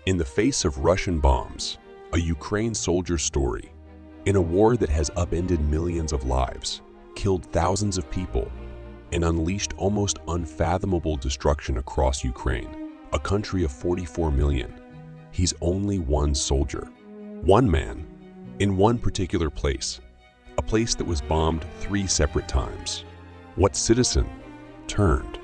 In the face of Russian bombs, a Ukraine soldier's story. In a war that has upended millions of lives, killed thousands of people, and unleashed almost unfathomable destruction across Ukraine, a country of 44 million, he's only one soldier. One man, in one particular place, a place that was bombed 3 separate times. What citizen turned?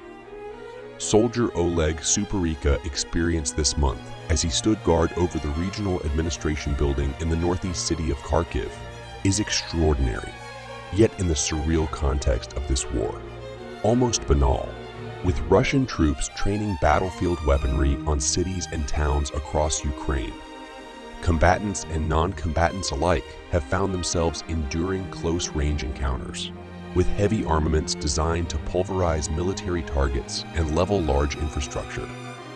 Soldier Oleg Suparika experienced this month as he stood guard over the regional administration building in the northeast city of Kharkiv is extraordinary, yet in the surreal context of this war, almost banal, with Russian troops training battlefield weaponry on cities and towns across Ukraine. Combatants and non-combatants alike have found themselves enduring close-range encounters, with heavy armaments designed to pulverize military targets and level large infrastructure.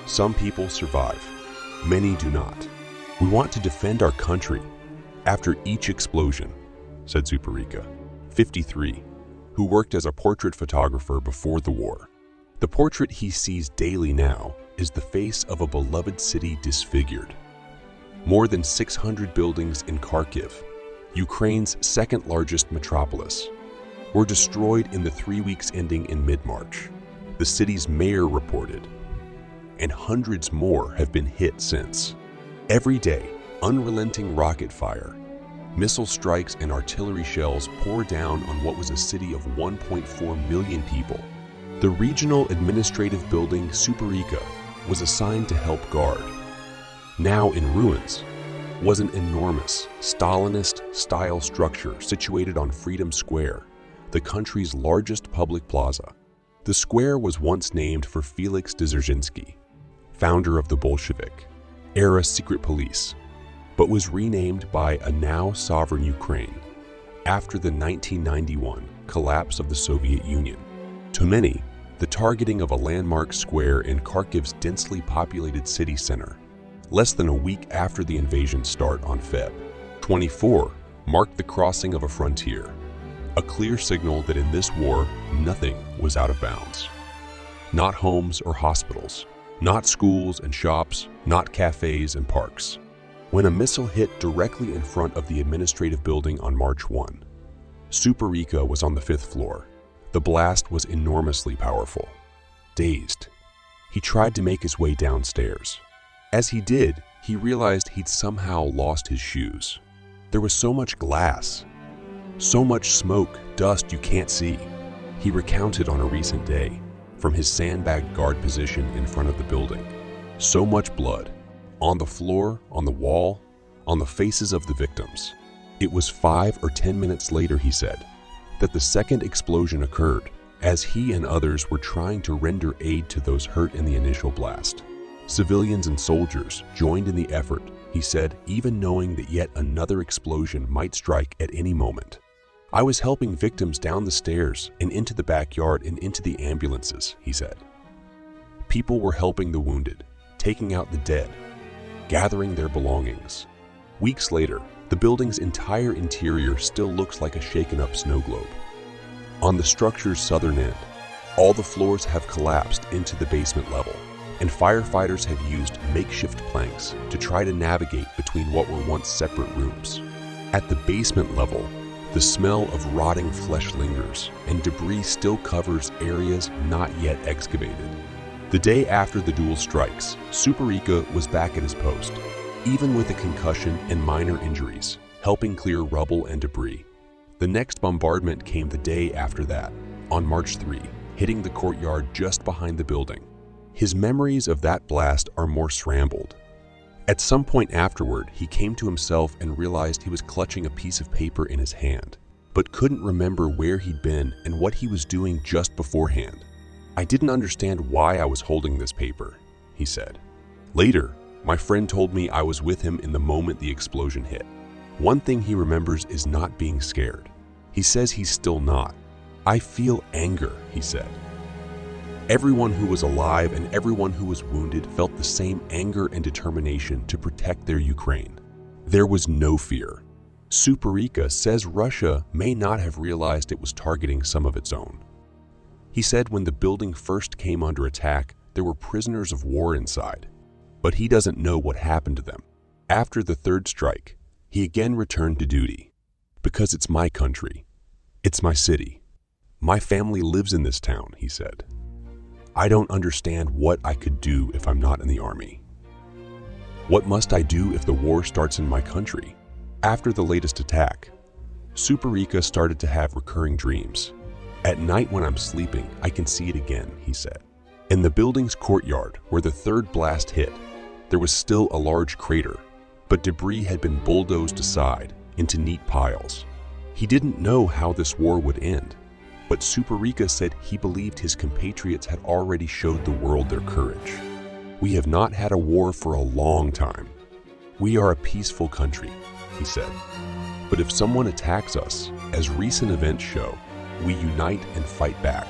Some people survive, many do not. We want to defend our country after each explosion, said Suparika, 53, who worked as a portrait photographer before the war. The portrait he sees daily now is the face of a beloved city disfigured. More than 600 buildings in Kharkiv, Ukraine's second-largest metropolis, were destroyed in the 3 weeks ending in mid-March, the city's mayor reported, and hundreds more have been hit since. Every day, unrelenting rocket fire, missile strikes and artillery shells pour down on what was a city of 1.4 million people. The regional administrative building Suparika was assigned to help guard. Now in ruins was an enormous Stalinist-style structure situated on Freedom Square, the country's largest public plaza. The square was once named for Felix Dzerzhinsky, founder of the Bolshevik-era secret police, but was renamed by a now sovereign Ukraine after the 1991 collapse of the Soviet Union. To many, the targeting of a landmark square in Kharkiv's densely populated city center, less than a week after the invasion start on Feb. 24, marked the crossing of a frontier, a clear signal that in this war, nothing was out of bounds. Not homes or hospitals, not schools and shops, not cafes and parks. When a missile hit directly in front of the administrative building on March 1, Suparika was on the 5th floor. The blast was enormously powerful. Dazed, he tried to make his way downstairs. As he did, he realized he'd somehow lost his shoes. There was so much glass, so much smoke, dust you can't see. He recounted on a recent day, from his sandbagged guard position in front of the building. So much blood, on the floor, on the wall, on the faces of the victims. It was 5 or 10 minutes later, he said, that the second explosion occurred, as he and others were trying to render aid to those hurt in the initial blast. Civilians and soldiers joined in the effort, he said, even knowing that yet another explosion might strike at any moment. I was helping victims down the stairs and into the backyard and into the ambulances, he said. People were helping the wounded, taking out the dead, gathering their belongings. Weeks later, the building's entire interior still looks like a shaken-up snow globe. On the structure's southern end, all the floors have collapsed into the basement level, and firefighters have used makeshift planks to try to navigate between what were once separate rooms. At the basement level, the smell of rotting flesh lingers, and debris still covers areas not yet excavated. The day after the dual strikes, Suparika was back at his post, even with a concussion and minor injuries, helping clear rubble and debris. The next bombardment came the day after that, on March 3, hitting the courtyard just behind the building. His memories of that blast are more scrambled. At some point afterward, he came to himself and realized he was clutching a piece of paper in his hand, but couldn't remember where he'd been and what he was doing just beforehand. I didn't understand why I was holding this paper, he said. Later, my friend told me I was with him in the moment the explosion hit. One thing he remembers is not being scared. He says he's still not. I feel anger, he said. Everyone who was alive and everyone who was wounded felt the same anger and determination to protect their Ukraine. There was no fear. Suparika says Russia may not have realized it was targeting some of its own. He said when the building first came under attack, there were prisoners of war inside. but he doesn't know what happened to them. After the third strike, he again returned to duty. Because it's my country. It's my city. My family lives in this town, he said. I don't understand what I could do if I'm not in the army. What must I do if the war starts in my country? After the latest attack, Suparica started to have recurring dreams. At night when I'm sleeping, I can see it again, he said. In the building's courtyard, where the third blast hit, there was still a large crater, but debris had been bulldozed aside into neat piles. He didn't know how this war would end, but Suparica said he believed his compatriots had already showed the world their courage. We have not had a war for a long time. We are a peaceful country, he said. But if someone attacks us, as recent events show, we unite and fight back.